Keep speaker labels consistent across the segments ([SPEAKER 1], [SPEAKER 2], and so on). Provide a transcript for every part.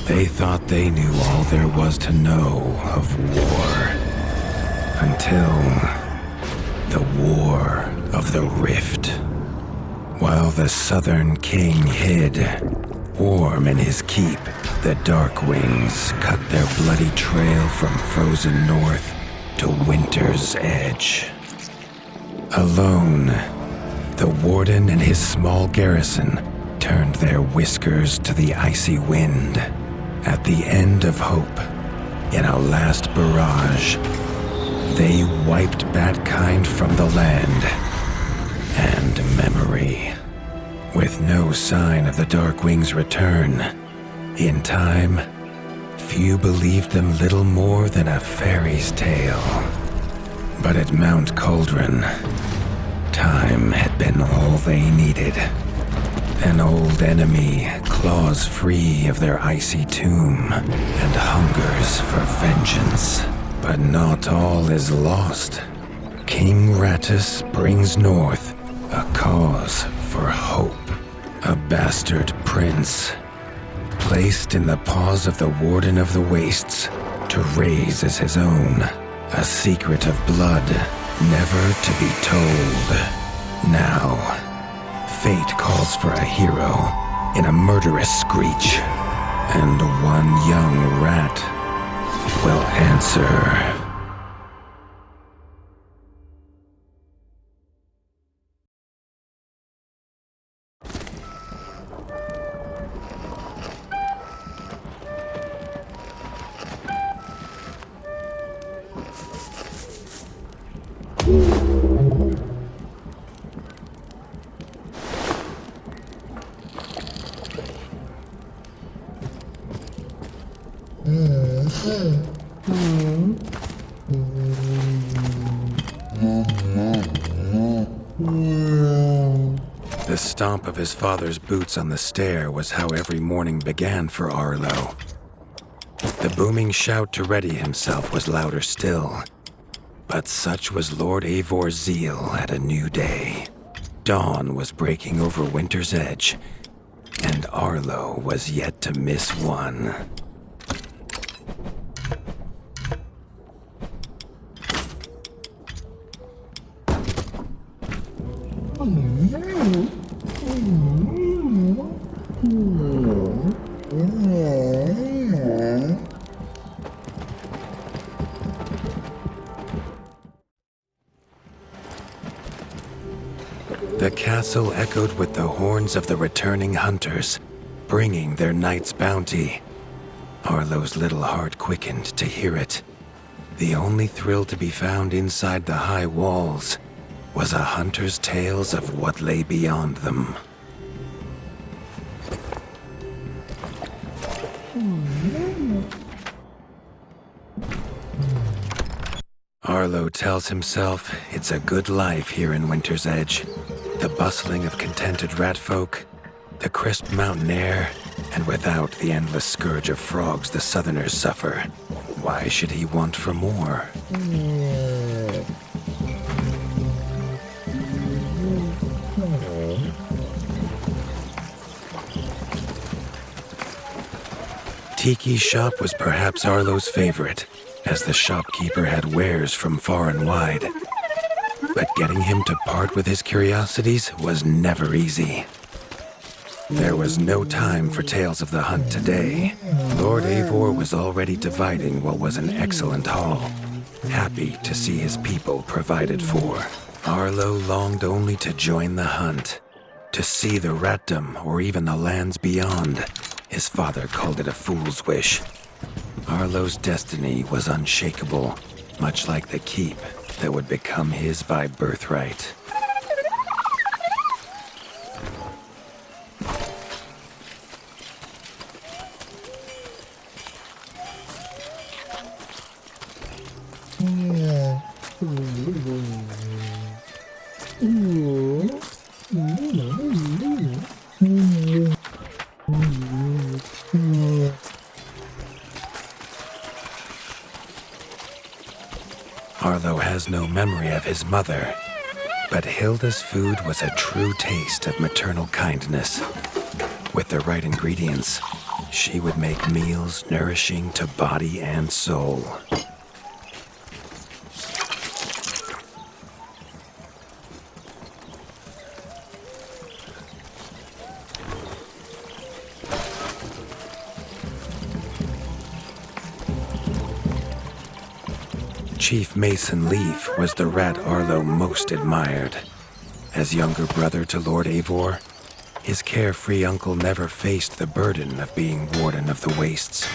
[SPEAKER 1] They thought they knew all there was to know of war. Until the War of the Rift. While the Southern King hid, warm in his keep, the Darkwings cut their bloody trail from frozen north to winter's edge. Alone, the Warden and his small garrison turned their whiskers to the icy wind. At the end of hope, in a last barrage, they wiped Batkind from the land and memory. With no sign of the Darkwings' return, in time, few believed them little more than a fairy's tale. But at Mount Cauldron, time had been all they needed. An old enemy claws free of their icy tomb and hungers for vengeance. But not all is lost. King Rattus brings north a cause for hope. A bastard prince, placed in the paws of the Warden of the Wastes to raise as his own. A secret of blood never to be told. Now, fate calls for a hero in a murderous screech, and one young rat will answer. The stomp of his father's boots on the stair was how every morning began for Arlo. The booming shout to ready himself was louder still. But such was Lord Eivor's zeal at a new day. Dawn was breaking over winter's edge, and Arlo was yet to miss one. The castle echoed with the horns of the returning hunters, bringing their night's bounty. Arlo's little heart quickened to hear it. The only thrill to be found inside the high walls was a hunter's tales of what lay beyond them. Arlo tells himself it's a good life here in Winter's Edge. The bustling of contented rat folk, the crisp mountain air, and without the endless scourge of frogs the southerners suffer. Why should he want for more? Tiki's shop was perhaps Arlo's favorite, as the shopkeeper had wares from far and wide. But getting him to part with his curiosities was never easy. There was no time for tales of the hunt today. Lord Eivor was already dividing what was an excellent haul, happy to see his people provided for. Arlo longed only to join the hunt, to see the ratdom or even the lands beyond. His father called it a fool's wish. Arlo's destiny was unshakable, much like the keep that would become his by birthright. Arlo has no memory of his mother, but Hilda's food was a true taste of maternal kindness. With the right ingredients, she would make meals nourishing to body and soul. Chief Mason Leaf was the rat Arlo most admired. As younger brother to Lord Eivor, his carefree uncle never faced the burden of being Warden of the Wastes.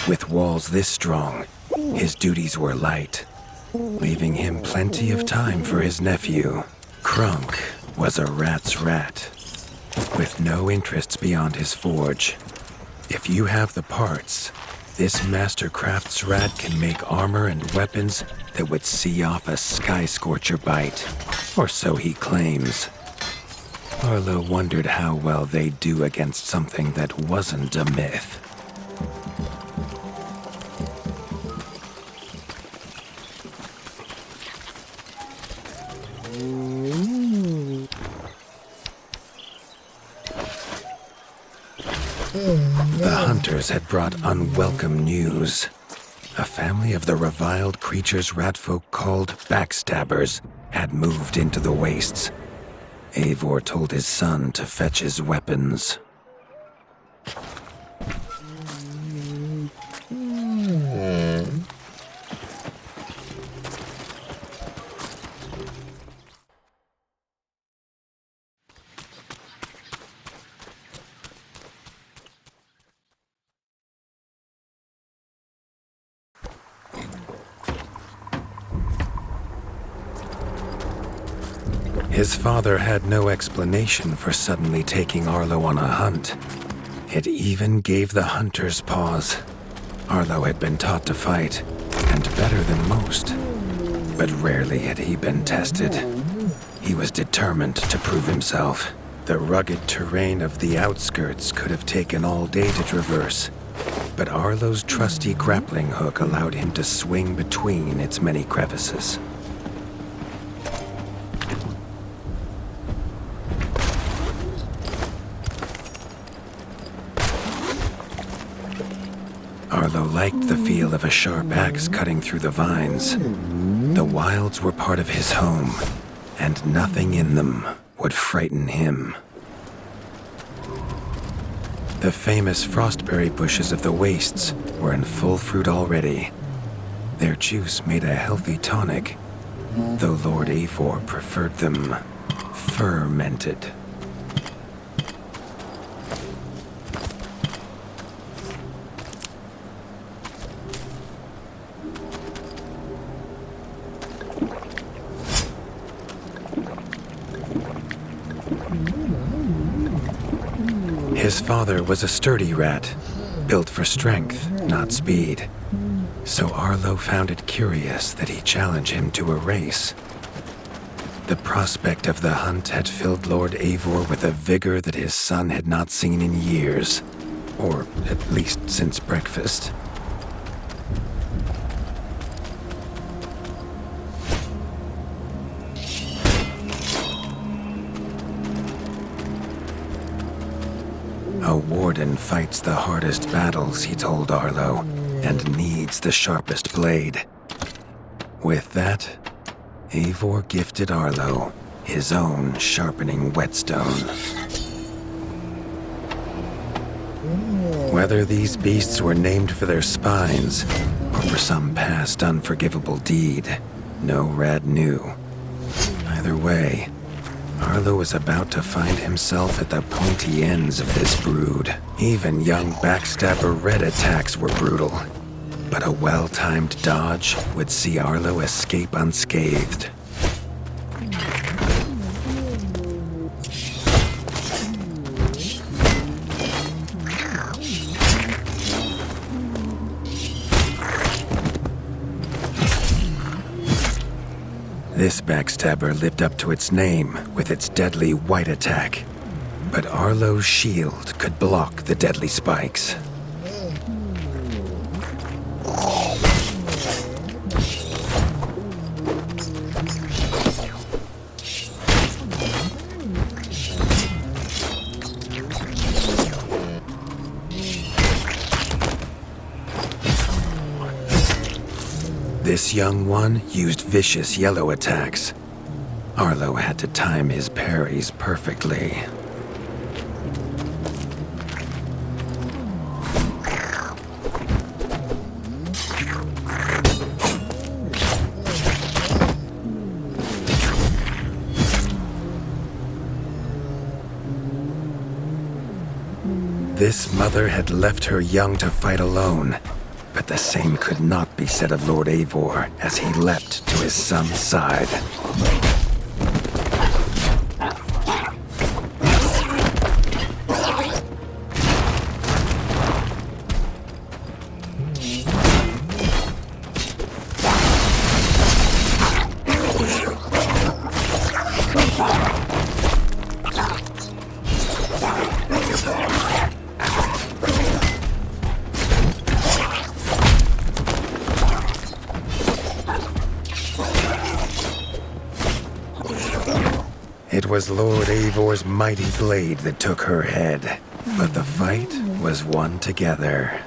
[SPEAKER 1] With walls this strong, his duties were light, leaving him plenty of time for his nephew. Krunk was a rat's rat, with no interests beyond his forge. If you have the parts, this master crafts rat can make armor and weapons that would see off a sky scorcher bite, or so he claims. Arlo wondered how well they'd do against something that wasn't a myth. The hunters had brought unwelcome news. A family of the reviled creatures ratfolk called backstabbers had moved into the wastes. Eivor told his son to fetch his weapons. His father had no explanation for suddenly taking Arlo on a hunt. It even gave the hunters pause. Arlo had been taught to fight, and better than most. But rarely had he been tested. He was determined to prove himself. The rugged terrain of the outskirts could have taken all day to traverse, but Arlo's trusty grappling hook allowed him to swing between its many crevices. Arlo liked the feel of a sharp axe cutting through the vines. The wilds were part of his home, and nothing in them would frighten him. The famous frostberry bushes of the wastes were in full fruit already. Their juice made a healthy tonic, though Lord Eivor preferred them fermented. His father was a sturdy rat, built for strength, not speed. So Arlo found it curious that he challenged him to a race. The prospect of the hunt had filled Lord Eivor with a vigor that his son had not seen in years, or at least since breakfast. A warden fights the hardest battles, he told Arlo, and needs the sharpest blade. With that, Eivor gifted Arlo his own sharpening whetstone. Whether these beasts were named for their spines or for some past unforgivable deed, no rat knew. Either way, Arlo was about to find himself at the pointy ends of this brood. Even young backstabber red attacks were brutal, but a well-timed dodge would see Arlo escape unscathed. This backstabber lived up to its name with its deadly white attack, but Arlo's shield could block the deadly spikes. This young one used vicious yellow attacks. Arlo had to time his parries perfectly. This mother had left her young to fight alone, but the same could not be said of Lord Eivor as he leapt to his son's side. It was Lord Eivor's mighty blade that took her head, but the fight was won together.